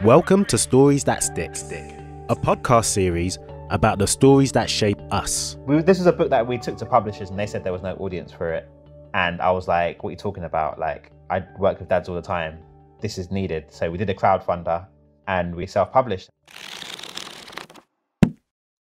Welcome to Stories That Stick, a podcast series about the stories that shape us. This is a book that we took to publishers and they said there was no audience for it. And I was like, what are you talking about? Like, I work with dads all the time. This is needed. So we did a crowdfunder and we self-published.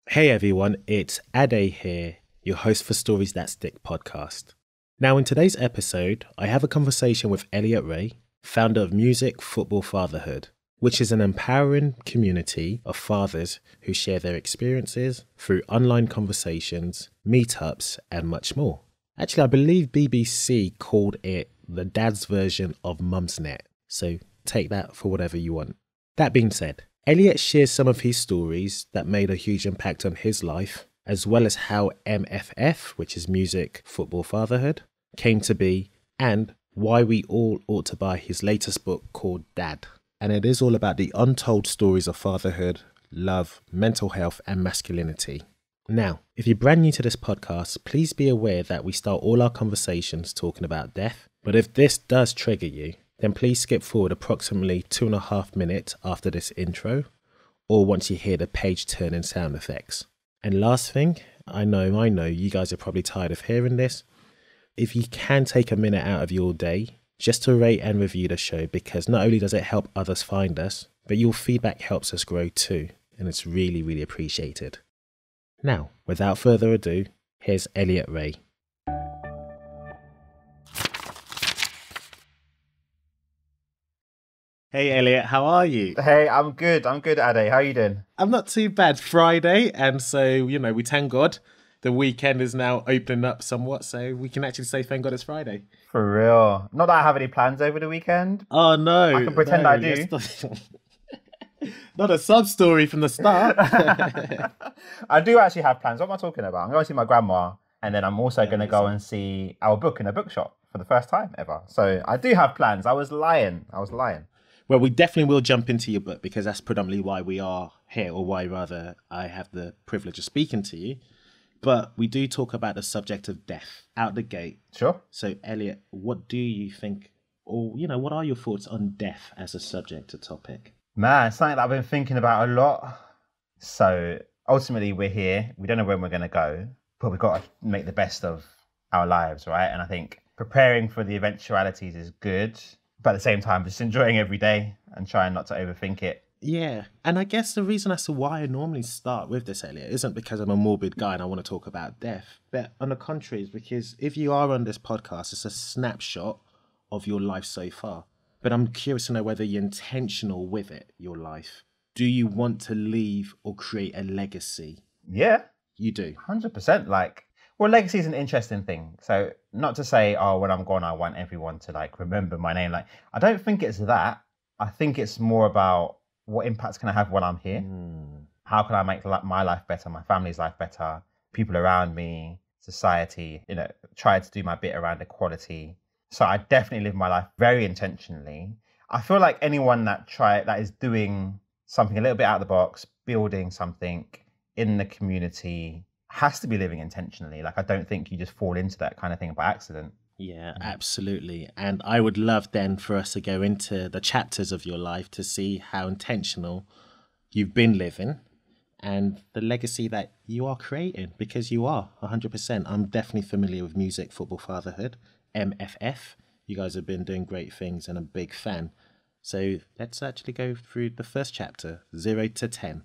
Hey everyone, it's Ade here, your host for Stories That Stick podcast. Now in today's episode, I have a conversation with Elliott Rae, founder of Football Fatherhood, which is an empowering community of fathers who share their experiences through online conversations, meetups, and much more. Actually, I believe BBC called it the dad's version of Mumsnet, so take that for whatever you want. That being said, Elliott shares some of his stories that made a huge impact on his life, as well as how MFF, which is Music Football Fatherhood, came to be, and why we all ought to buy his latest book called Dad. And it is all about the untold stories of fatherhood, love, mental health, and masculinity. Now, if you're brand new to this podcast, please be aware that we start all our conversations talking about death. But if this does trigger you, then please skip forward approximately 2.5 minutes after this intro, or once you hear the page turning sound effects. And last thing, I know you guys are probably tired of hearing this. If you can take a minute out of your day just to rate and review the show, because not only does it help others find us, but your feedback helps us grow too, and it's really, really appreciated. Now, without further ado, here's Elliott Rae. Hey Elliott, how are you? Hey, I'm good, Ade. How are you doing? I'm not too bad. Friday, and so, we thank God. The weekend is now opening up somewhat, so we can actually say thank God it's Friday. For real. Not that I have any plans over the weekend. Oh no. I can pretend I do. Not a sub-story from the start. I do actually have plans. What am I talking about? I'm going to see my grandma, and then I'm also going to go and see our book in a bookshop for the first time ever. So I do have plans. I was lying. Well, we definitely will jump into your book, because that's predominantly why we are here, or why rather I have the privilege of speaking to you. But we do talk about the subject of death out the gate. Sure. So, Elliott, what do you think, or, what are your thoughts on death as a subject, a topic? Man, it's something that I've been thinking about a lot. So, ultimately, we're here. We don't know when we're going to go, but we've got to make the best of our lives, right? And I think preparing for the eventualities is good, but at the same time, just enjoying every day and trying not to overthink it. Yeah, and I guess the reason as to why I normally start with this, Elliott, isn't because I'm a morbid guy and I want to talk about death, but on the contrary, is because if you are on this podcast, it's a snapshot of your life so far. But I'm curious to know whether you're intentional with it, your life. Do you want to leave or create a legacy? Yeah. You do? 100%. Legacy is an interesting thing. So not to say, when I'm gone, I want everyone to remember my name. I don't think it's that. I think it's more about what impacts can I have when I'm here? How can I make my life better, my family's life better, people around me, society, try to do my bit around equality. So I definitely live my life very intentionally. I feel like anyone that is doing something a little bit out of the box, building something in the community, has to be living intentionally. I don't think you just fall into that kind of thing by accident. Yeah, absolutely. And I would love then for us to go into the chapters of your life to see how intentional you've been living and the legacy that you are creating, because you are 100%. I'm definitely familiar with Music Football Fatherhood, MFF. You guys have been doing great things and I'm a big fan. So let's actually go through the first chapter, 0 to 10.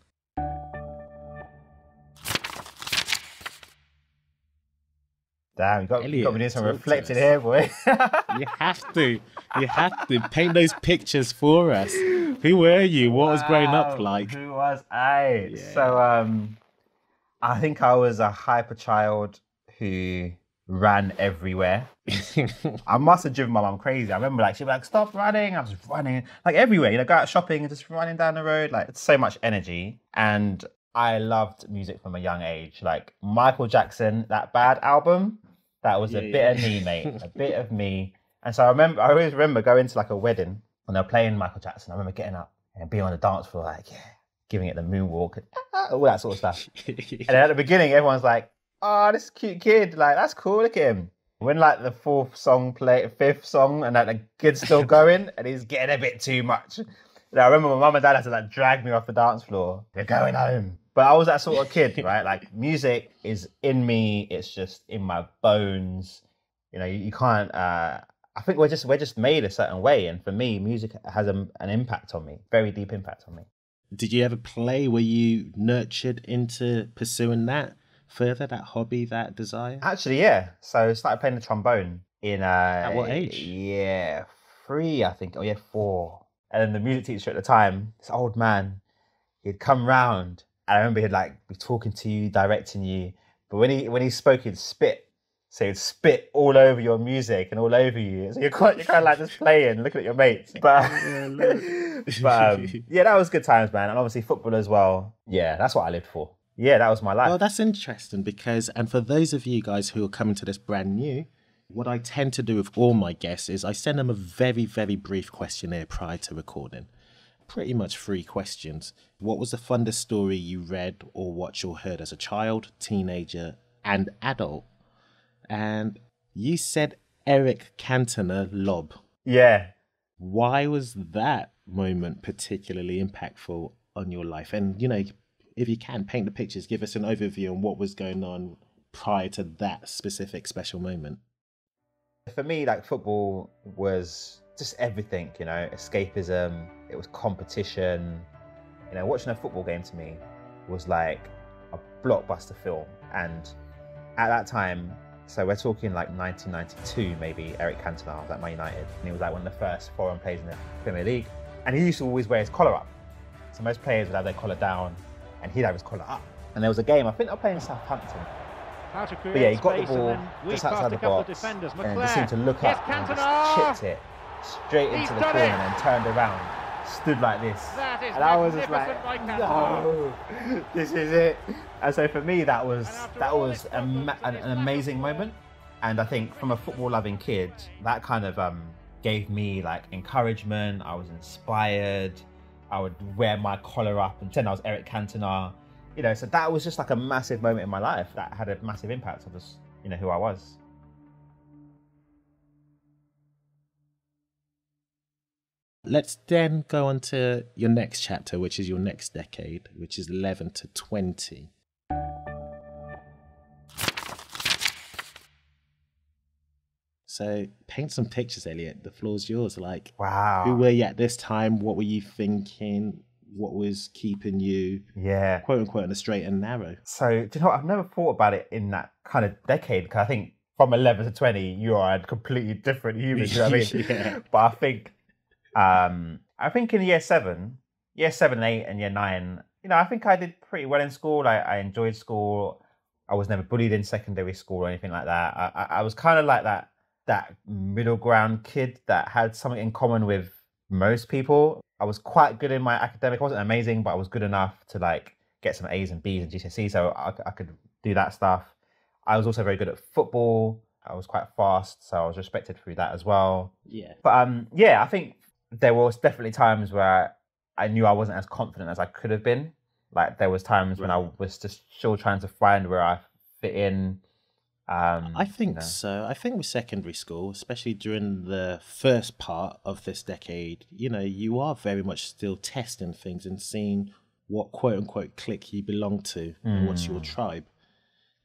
Damn, you got me doing some reflecting here, boy. You have to paint those pictures for us. Who were you? What was growing up like? Who was I? Yeah. So, I think I was a hyper child who ran everywhere. I must have driven my mum crazy. I remember she'd be like, stop running. I was running everywhere, go out shopping and just running down the road. It's so much energy. And I loved music from a young age. Michael Jackson, that Bad album, that was a bit of me, mate. A bit of me. And so I always remember going to a wedding and they're playing Michael Jackson. I remember getting up and being on the dance floor, giving it the moonwalk, and all that sort of stuff. And then at the beginning, everyone's like, oh, this cute kid, that's cool, look at him. When the fifth song, and the kid's still going and he's getting a bit too much. I remember my mum and dad had to like drag me off the dance floor. They're going home. But I was that sort of kid, right? Like music is in me. It's just in my bones. You know, you can't. I think we're just made a certain way, and for me, music has an impact on me, very deep impact on me. Did you ever play? Were you nurtured into pursuing that further, that hobby, that desire? Actually, yeah. So I started playing the trombone in At what age? Yeah, 3, I think. Oh yeah, 4. And then the music teacher at the time, this old man, he'd come round. And I remember he'd like be talking to you, directing you. But when he spoke, he'd spit. So he'd spit all over your music and all over you. So you're kind of like just playing, looking at your mates. But yeah, that was good times, man. And obviously football as well. Yeah, that's what I lived for. Yeah, that was my life. Well, that's interesting because, and for those of you guys who are coming to this brand new, what I tend to do with all my guests is I send them a very, very brief questionnaire prior to recording. Pretty much 3 questions. What was the fondest story you read or watched or heard as a child, teenager, and adult? And you said Eric Cantona lob. Yeah. Why was that moment particularly impactful on your life? And, you know, if you can, paint the pictures, give us an overview on what was going on prior to that specific special moment. For me, like football was just everything, you know, escapism, it was competition. You know, watching a football game to me was like a blockbuster film. And at that time, so we're talking like 1992 maybe, Eric Cantona was at Man United. And he was like one of the first foreign players in the Premier League. And he used to always wear his collar up. So most players would have their collar down and he'd have his collar up. And there was a game, I think they were playing Southampton. But yeah, he got the ball just outside the box and just seemed to look up and just chipped it straight into the corner and then turned around, stood like this. And I was just like, no, this is it. And so for me, that was an amazing moment. And I think from a football-loving kid, that kind of gave me like encouragement. I was inspired. I would wear my collar up and pretend I was Eric Cantona. You know, so that was just like a massive moment in my life that had a massive impact on just, you know, who I was. Let's then go on to your next chapter, which is your next decade, which is 11 to 20. So paint some pictures, Elliott. The floor's yours. Like, wow. Who were you at this time? What were you thinking? What was keeping you, quote unquote, on the straight and narrow? So, do you know what? I've never thought about it in that kind of decade, because I think from 11 to 20, you are a completely different human. You know what I mean? Yeah. But I think in year 7 and 8 and year 9, you know, I think I did pretty well in school. I enjoyed school. I was never bullied in secondary school or anything like that. I was kind of like that middle ground kid that had something in common with most people. I was quite good in my academic. I wasn't amazing, but I was good enough to like get some A's and B's and GCSE, so I could do that stuff. I was also very good at football. I was quite fast, so I was respected through that as well. Yeah. But I think there was definitely times where I knew I wasn't as confident as I could have been. Like there was times when I was just still trying to find where I fit in. I think so. I think with secondary school, especially during the first part of this decade, you know, you are very much still testing things and seeing what quote unquote clique you belong to and what's your tribe.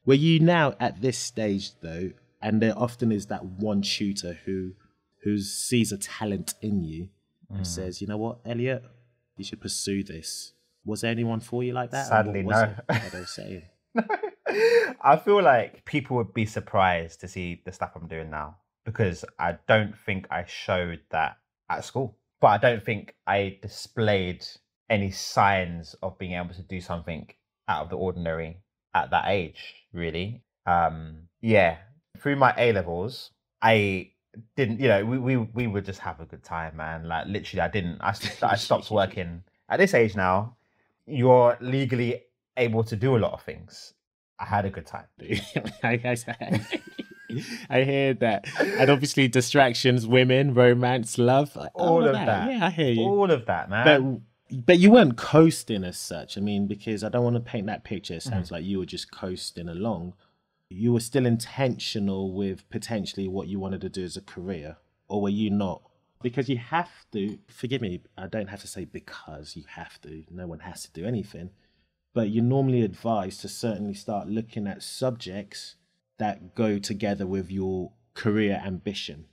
Were you now at this stage though, and there often is that one tutor who sees a talent in you and says, you know what, Elliott, you should pursue this. Was there anyone for you like that? Sadly, no. What they say? I feel like people would be surprised to see the stuff I'm doing now, because I don't think I showed that at school. But I don't think I displayed any signs of being able to do something out of the ordinary at that age, really. Through my A-levels, I didn't, you know, we would just have a good time, man. Like literally, I stopped working. At this age now, you're legally able to do a lot of things. I had a good time. I hear that. And obviously distractions, women, romance, love. All of that. Yeah, I hear you. All of that, man. But you weren't coasting as such. I mean, because I don't want to paint that picture. It sounds like you were just coasting along. You were still intentional with potentially what you wanted to do as a career. Or were you not Because you have to, forgive me, I don't have to say because you have to, no one has to do anything, but you're normally advised to certainly start looking at subjects that go together with your career ambition.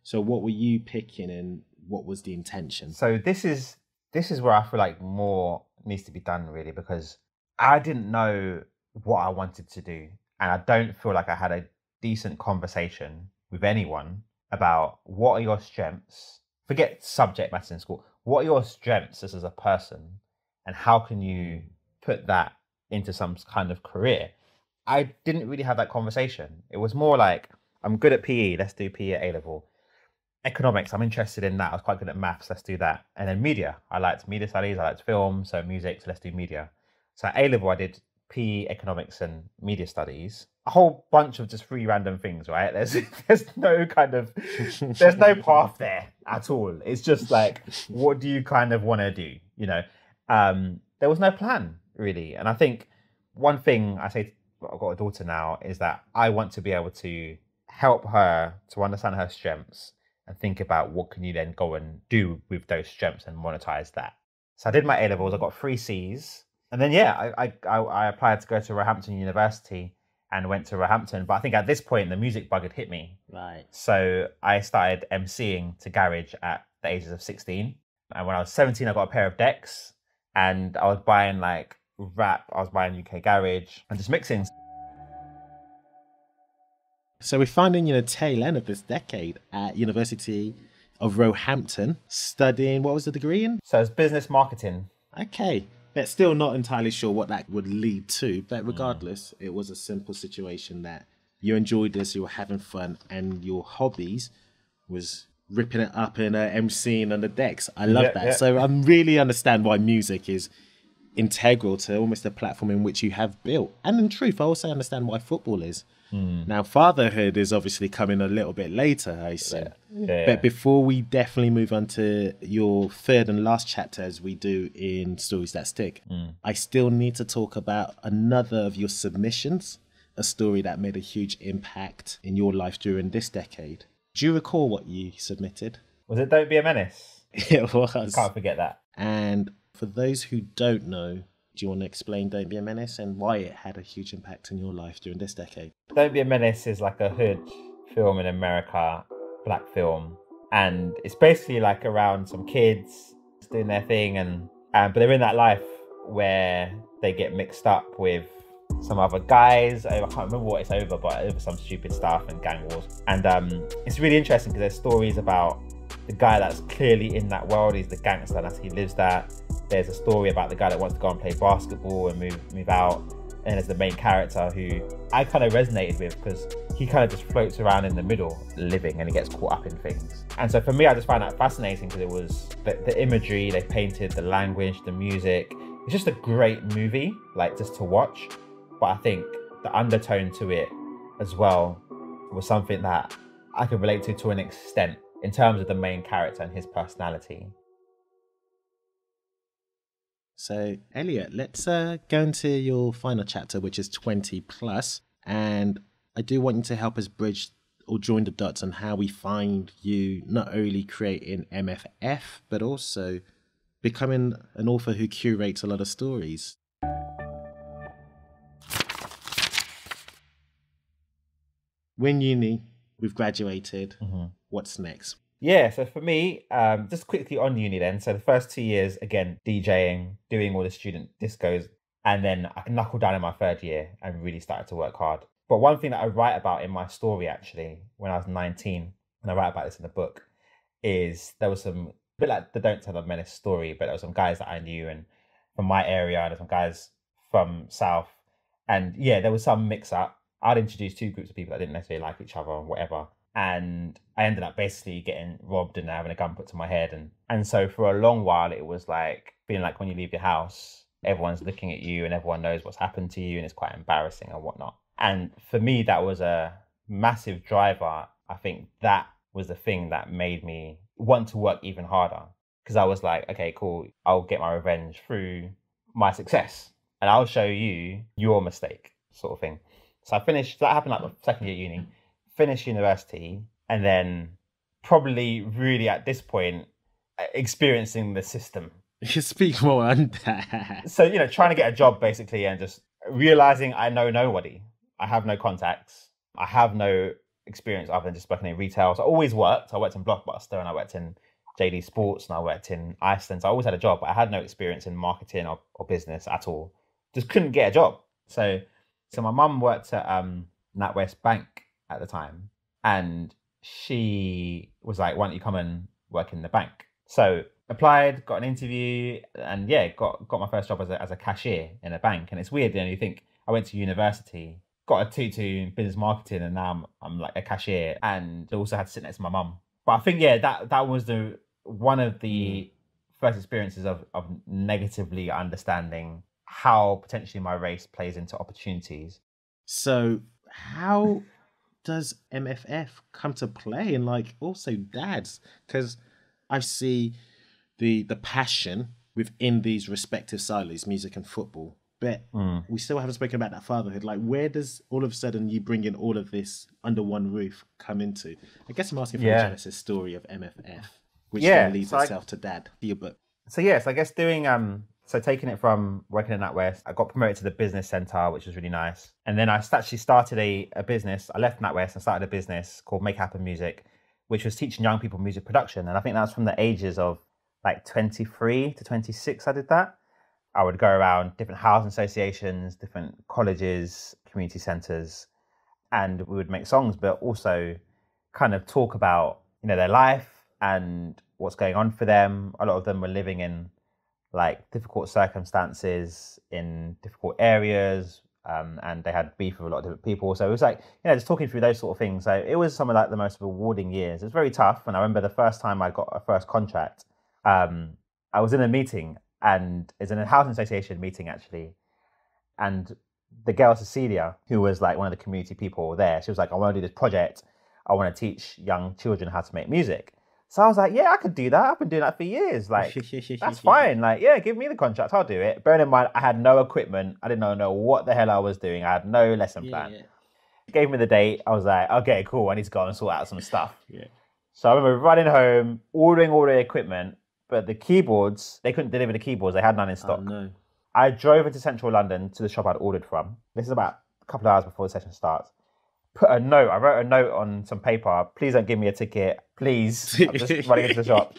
So what were you picking and what was the intention? So this is where I feel like more needs to be done, really, because I didn't know what I wanted to do. And I don't feel like I had a decent conversation with anyone about what are your strengths. Forget subject matter in school. What are your strengths as a person, and how can you put that into some kind of career? I didn't really have that conversation. It was more like, I'm good at PE, let's do PE at A-level. Economics, I'm interested in that. I was quite good at maths, let's do that. And then media, I liked media studies, I liked film, so music, so let's do media. So at A-level, I did PE, economics, and media studies. A whole bunch of just three random things, right? There's no kind of, there's no path there at all. It's just like, what do you kind of want to do? You know, there was no plan really. And I think one thing I say, I've got a daughter now, is that I want to be able to help her to understand her strengths and think about what can you then go and do with those strengths and monetize that. So I did my A-levels, I got 3 C's. And then, yeah, I applied to go to Roehampton University and went to Roehampton. But I think at this point, the music bug had hit me. Right. So I started emceeing to garage at the ages of 16. And when I was 17, I got a pair of decks and I was buying like rap, I was buying UK garage and just mixing. So we're finding you the tail end of this decade at University of Roehampton, studying, what was the degree in? So it's business marketing. Okay. But still not entirely sure what that would lead to. But regardless, it was a simple situation that you enjoyed this, you were having fun, and your hobbies was ripping it up and emceeing on the decks. I love that. Yeah. So I really understand why music is integral to almost the platform in which you have built. And in truth, I also understand why football is. Now, fatherhood is obviously coming a little bit later, I assume. Yeah. But before we definitely move on to your third and last chapter, as we do in Stories That Stick, I still need to talk about another of your submissions, a story that made a huge impact in your life during this decade. Do you recall what you submitted? Was it Don't Be a Menace? It was. Can't forget that. And for those who don't know, do you want to explain Don't Be a Menace and why it had a huge impact in your life during this decade? Don't Be a Menace is like a hood film in America, black film. And it's basically like around some kids doing their thing. But they're in that life where they get mixed up with some other guys. I can't remember what it's over, but over some stupid stuff and gang wars. And it's really interesting because there's stories about the guy that's clearly in that world. He's the gangster, and that's he lives that. There's a story about the guy that wants to go and play basketball and move out. And there's the main character who I kind of resonated with because he kind of just floats around in the middle living and he gets caught up in things. And so for me, I just found that fascinating because it was the imagery they painted, the language, the music. It's just a great movie, like just to watch. But I think the undertone to it as well was something that I could relate to an extent in terms of the main character and his personality. So, Elliott, let's go into your final chapter, which is 20 plus. And I do want you to help us bridge or join the dots on how we find you not only creating MFF, but also becoming an author who curates a lot of stories. We're in uni, we've graduated. What's next? Yeah, so for me, just quickly on uni then. So the first 2 years, again, DJing, doing all the student discos. And then I knuckled down in my third year and really started to work hard. But one thing that I write about in my story, actually, when I was 19, and I write about this in the book, is there was some, a bit like the Don't Tell the Menace story, but there were some guys that I knew and from my area, and some guys from South. And yeah, there was some mix up. I'd introduced 2 groups of people that didn't necessarily like each other or whatever. And I ended up basically getting robbed and having a gun put to my head. And so for a long while, it was like feeling like when you leave your house, everyone's looking at you and everyone knows what's happened to you and it's quite embarrassing and whatnot. And for me, that was a massive driver. I think that was the thing that made me want to work even harder, because I was like, okay, cool, I'll get my revenge through my success and I'll show you your mistake, sort of thing. So I finished, that happened like the second year at uni. Finished university, and then probably really at this point experiencing the system. You speak more on that. So, trying to get a job basically and just realizing I know nobody. I have no contacts. I have no experience other than just working in retail. So I always worked. I worked in Blockbuster and I worked in JD Sports and I worked in Iceland. So I always had a job, but I had no experience in marketing or business at all. Just couldn't get a job. So my mum worked at NatWest Bank at the time, and she was like, "Why don't you come and work in the bank?" So applied, got an interview, and got my first job as a cashier in a bank. And it's weird, you think I went to university, got a 2-2 in business marketing, and now I'm like a cashier, and also had to sit next to my mum. But I think that was one of the first experiences of negatively understanding how potentially my race plays into opportunities. So how does MFF come to play, and like also dads? Because I see the passion within these respective silos, music and football, but we still haven't spoken about that fatherhood. Like, where does all of a sudden you bring in all of this under one roof come into? I guess I'm asking for the genesis story of MFF, which then leads itself to dad, your book. So yes, I guess doing taking it from working in NatWest, I got promoted to the business center, which was really nice. And then I actually started a business. I left NatWest and started a business called Make Happen Music, which was teaching young people music production. And I think that was from the ages of like 23 to 26. I did that. I would go around different housing associations, different colleges, community centers, and we would make songs, but also kind of talk about, their life and what's going on for them. A lot of them were living in like difficult circumstances in difficult areas, and they had beef with a lot of different people. So it was like, just talking through those sort of things. So it was some of like the most rewarding years. It was very tough. And I remember the first time I got a first contract, I was in a meeting, and it's in a housing association meeting actually. And the girl Cecilia, who was like one of the community people there, she was like, I want to do this project. I want to teach young children how to make music. So I was like, I could do that. I've been doing that for years. Like, that's fine. Like, give me the contract. I'll do it. Bearing in mind, I had no equipment. I didn't know what the hell I was doing. I had no lesson plan. Gave me the date. I was like, okay, cool. I need to go and sort out some stuff. So I remember running home, ordering all the equipment, but the keyboards, they couldn't deliver the keyboards. They had none in stock. Oh, no. I drove into central London to the shop I'd ordered from. This is about a couple of hours before the session starts. I wrote a note on some paper. Please don't give me a ticket. Please. I'm just running into the shop.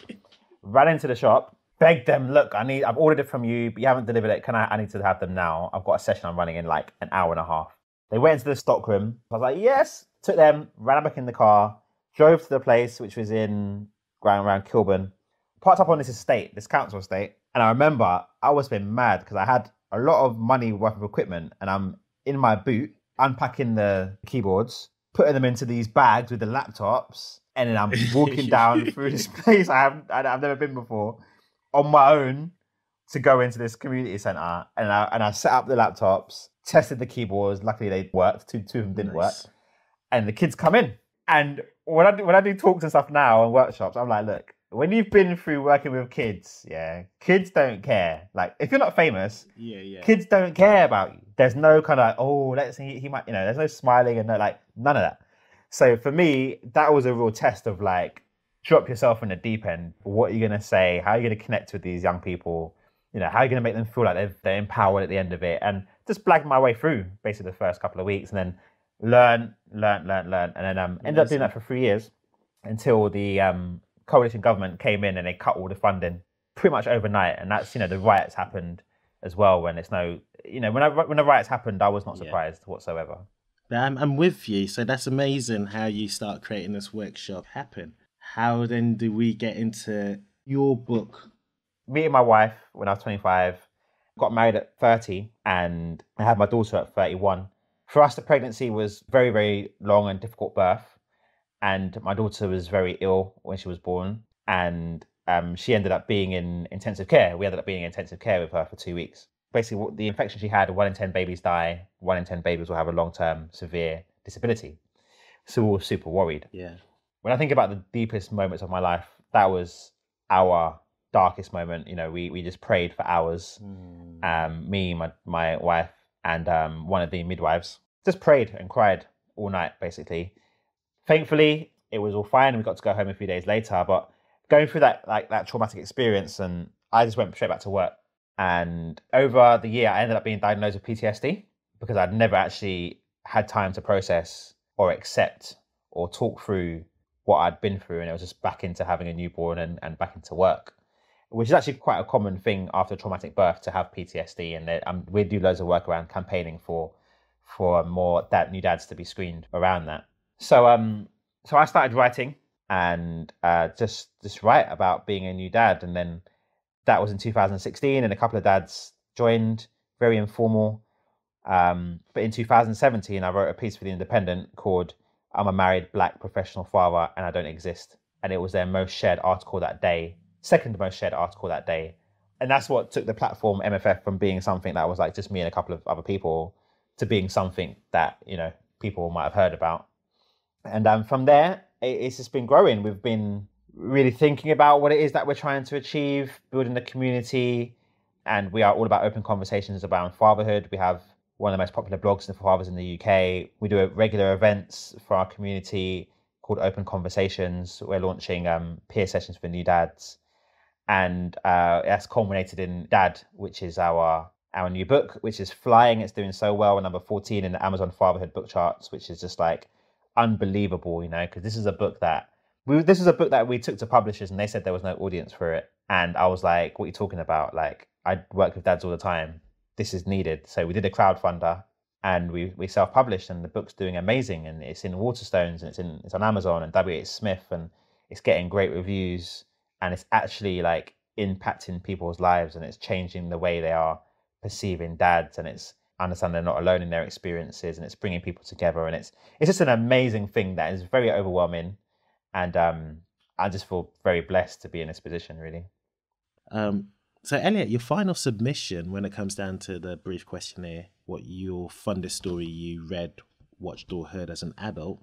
Ran into the shop, begged them, look, I've ordered it from you, but you haven't delivered it. I need to have them now. I've got a session I'm running in like an hour and a half. They went into the stock room. I was like, yes. Took them, ran back in the car, drove to the place, which was around Kilburn. Parked up on this estate, this council estate. And I remember I was being mad because I had a lot of money worth of equipment, and I'm in my boot, unpacking the keyboards, putting them into these bags with the laptops, and then I'm walking down through this place I've never been before on my own to go into this community centre. And I set up the laptops, tested the keyboards. Luckily they worked. Two of them didn't work. And the kids come in. And when I do talks and stuff now and workshops, I'm like, look, when you've been through working with kids, kids don't care. Like, if you're not famous, kids don't care about you. There's no kind of like, oh, let's see, he might, there's no smiling and no, like, none of that. So for me, that was a real test of like, drop yourself in the deep end. What are you going to say? How are you going to connect with these young people? How are you going to make them feel like they're empowered at the end of it? And just blagged my way through basically the first couple of weeks, and then learn. And then ended up doing that for 3 years until the coalition government came in and they cut all the funding pretty much overnight. And that's, the riots happened as well. When it's when the riots happened, I was not surprised whatsoever. I'm with you. So that's amazing how you start creating this workshop happen. How then do we get into your book? Meeting my wife when I was 25, got married at 30, and I had my daughter at 31. For us, the pregnancy was very, very long and difficult birth. And my daughter was very ill when she was born. And she ended up being in intensive care. We ended up being in intensive care with her for 2 weeks. Basically, the infection she had, 1 in 10 babies die. 1 in 10 babies will have a long-term severe disability. So we were super worried. Yeah. When I think about the deepest moments of my life, that was our darkest moment. We just prayed for hours. Me, my wife, and one of the midwives just prayed and cried all night, basically. Thankfully, it was all fine. We got to go home a few days later, but going through that traumatic experience, and I just went straight back to work. And over the year, I ended up being diagnosed with PTSD because I'd never actually had time to process or accept or talk through what I'd been through. And it was just back into having a newborn and back into work, which is actually quite a common thing after traumatic birth to have PTSD. And we do loads of work around campaigning for more new dads to be screened around that. So I started writing and just write about being a new dad. And then that was in 2016, and a couple of dads joined, very informal. But in 2017, I wrote a piece for The Independent called "I'm a Married Black Professional Father and I Don't Exist." And it was their most shared article that day, second most shared article that day. And that's what took the platform MFF from being something that was like just me and a couple of other people to being something that, people might have heard about. And from there, it's just been growing. We've been really thinking about what it is that we're trying to achieve, building the community, and we are all about open conversations around fatherhood. We have one of the most popular blogs for fathers in the UK. We do regular events for our community called Open Conversations. We're launching peer sessions for new dads, and that's culminated in Dad, which is our new book, which is flying. It's doing so well. We're number 14 in the Amazon Fatherhood book charts, which is just like unbelievable, because this is a book that we took to publishers and they said there was no audience for it. And I was like, what are you talking about? Like, I work with dads all the time. This is needed. So we did a crowdfunder and we self-published, and the book's doing amazing. And it's in Waterstones and it's on Amazon and W.H. Smith, and it's getting great reviews, and it's actually like impacting people's lives, and it's changing the way they are perceiving dads, and it's understanding they're not alone in their experiences, and it's bringing people together. And it's just an amazing thing that is very overwhelming. And I just feel very blessed to be in this position, really. So, Elliott, your final submission when it comes down to the brief questionnaire, what your fondest story you read, watched, or heard as an adult,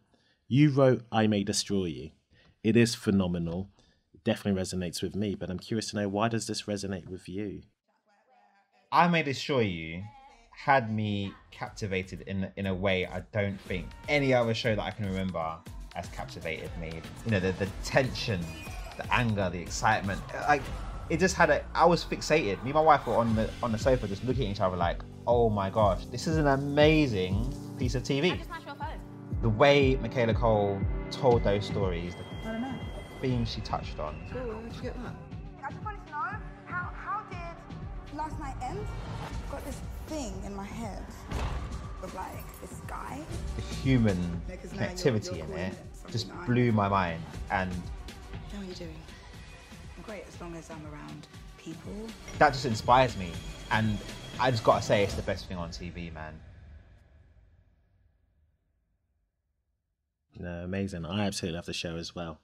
you wrote, "I May Destroy You." It is phenomenal. It definitely resonates with me, but I'm curious to know, why does this resonate with you? "I May Destroy You" had me captivated in a way I don't think any other show that I can remember has captivated me. The tension, the anger, the excitement, like it just I was fixated. Me and my wife were on the sofa just looking at each other like, oh my gosh, this is an amazing piece of TV. The way Michaela Cole told those stories, I don't know. the themes she touched on. Cool, where did you get that? I just wanted to know, how did last night end? I've got this thing in my head of like this guy. The human connectivity in it just blew my mind. And How are you doing? I'm great as long as I'm around people. that just inspires me. And I just gotta say, it's the best thing on TV, man. No, amazing. I absolutely love the show as well.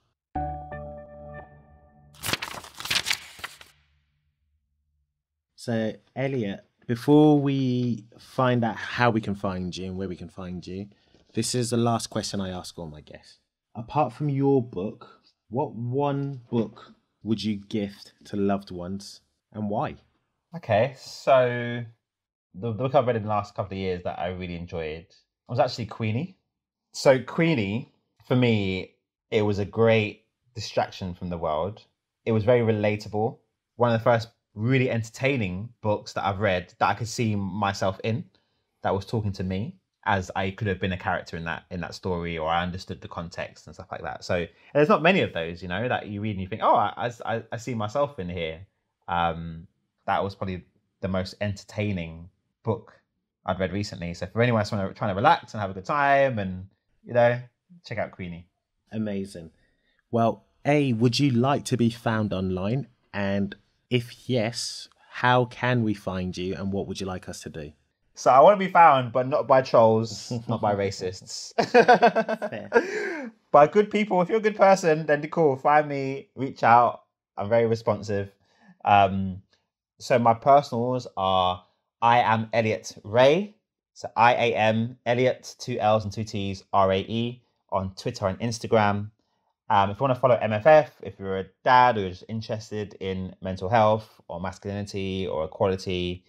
So, Elliott, before we find out how we can find you and where we can find you, this is the last question I ask all my guests. Apart from your book, what one book would you gift to loved ones and why? Okay, so the book I've read in the last couple of years that I really enjoyed was actually Queenie. So Queenie, for me, it was a great distraction from the world. It was very relatable. One of the first really entertaining books that I've read that I could see myself in, that was talking to me as I could have been a character in that story, or I understood the context and stuff like that. So there's not many of those, that you read and you think, oh, I see myself in here. That was probably the most entertaining book I'd read recently. So for anyone trying to relax and have a good time, and check out Queenie. Amazing. Well, would you like to be found online? And if yes, how can we find you, and what would you like us to do? So I want to be found, but not by trolls, not by racists. By good people. If you're a good person, then cool. Find me, reach out. I'm very responsive. So my personals are I am Elliott Rae. So IAM Elliott, 2 L's and 2 T's, RAE on Twitter and Instagram. If you want to follow MFF, if you're a dad who's interested in mental health or masculinity or equality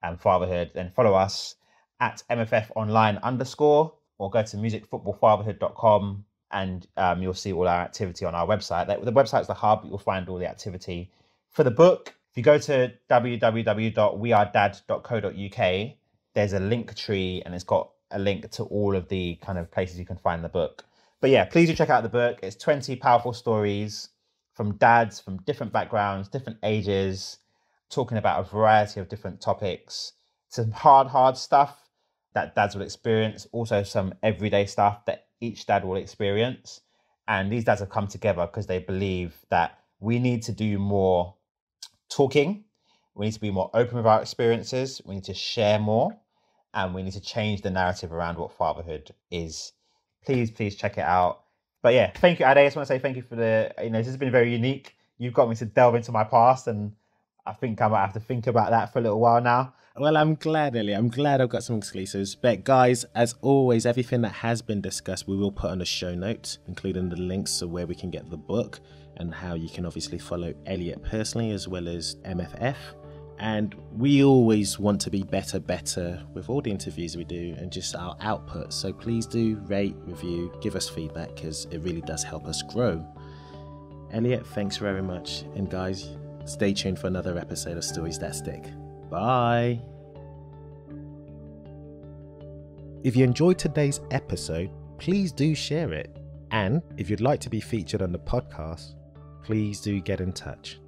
and fatherhood, then follow us at MFF online _ or go to musicfootballfatherhood.com and you'll see all our activity on our website. The website's the hub. You'll find all the activity for the book. If you go to www.wearedad.co.uk, there's a link tree, and it's got a link to all of the kind of places you can find the book. But yeah, please do check out the book. It's 20 powerful stories from dads from different backgrounds, different ages, talking about a variety of different topics. Some hard stuff that dads will experience, also some everyday stuff that each dad will experience. And these dads have come together because they believe that we need to do more talking. We need to be more open with our experiences. We need to share more, and we need to change the narrative around what fatherhood is. Please check it out. But yeah, thank you, Ade. I just want to say thank you for this has been very unique. You've got me to delve into my past, and I think I might have to think about that for a little while now. Well, I'm glad, Elliot. I'm glad I've got some exclusives. But guys, as always, everything that has been discussed, we will put on the show notes, including the links to where we can get the book and how you can obviously follow Elliot personally as well as MFF. And we always want to be better with all the interviews we do and just our output. So please do rate, review, give us feedback, because it really does help us grow. Elliot, thanks very much. And guys, stay tuned for another episode of Stories That Stick. Bye. If you enjoyed today's episode, please do share it. And if you'd like to be featured on the podcast, please do get in touch.